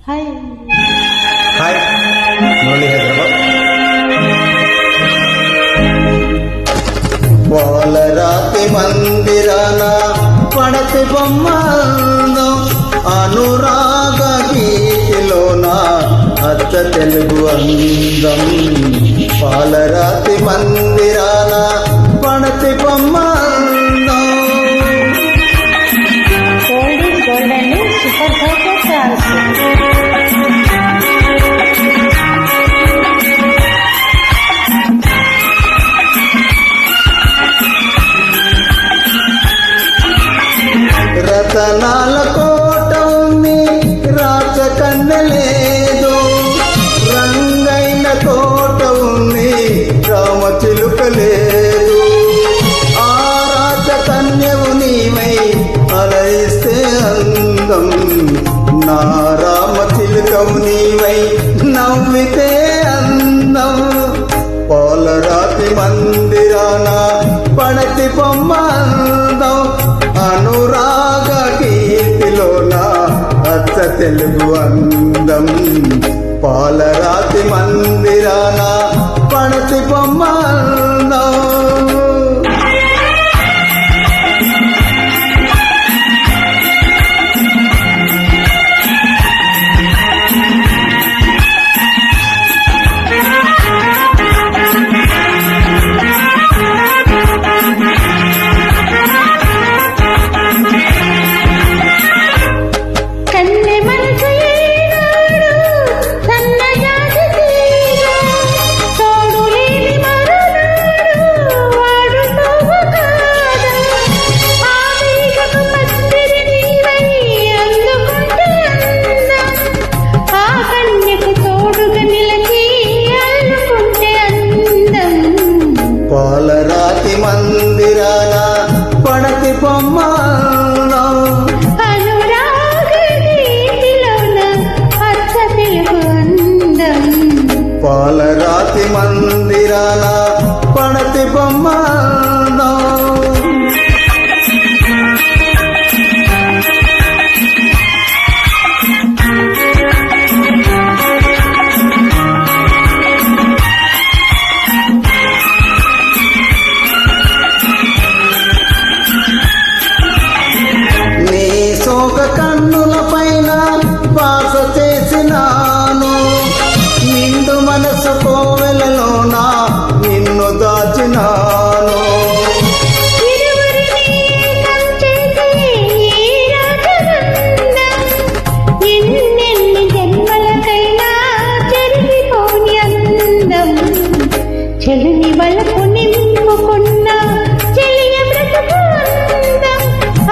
Hi hi Murali Hyderabad. పోలరాతి మందిరాన పడతి బొమ్మల్లో అనురాగ గీతిలోన అచ్చ తెలుగు అందం. పాలరాతి మందిరాన పడతి బొమ్మల్లో గోల్డ్ ఈజ్ గోల్డ్ అండి. Super super chance. రతనాల కోట ఉంది, రాచకన్నెలేదు. రంగైన కోట ఉంది, రామచిలుక లేదు. ఆ రాచకన్యవు నీవై అలయిస్తే అందం. నా రామచిలుకవు నీవై నవ్వితే అందం. పోలరాతి మందిరాన పడతి బొమ్మ అందం. అనురాగ కీర్తిలోన అచ్చ తెలుగు అందం. పాలరాతి మందిరాన పడతి బొమ్మ అందం. పాలరాతి మందిరాన పడతి బొమ్మ అందం. పాలరాతి మందిరాన పడతి బొమ్మ అందం. నీ సోక కన్నుల పైన బాస చేసినాను. నిండు మనసు కోవెలలోన నిన్ను దాచినాను. చెలిని వలకు నింపుకున్న చెలియ బ్రతుకు అందం.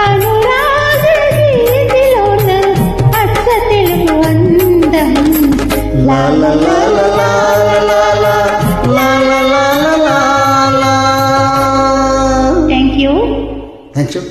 అనురాగ గీతిలోన అచ్చ తెలుగు అందం. లా లా లా లా లా లా లా లా లా లా లా లా. Thank you. Thank you.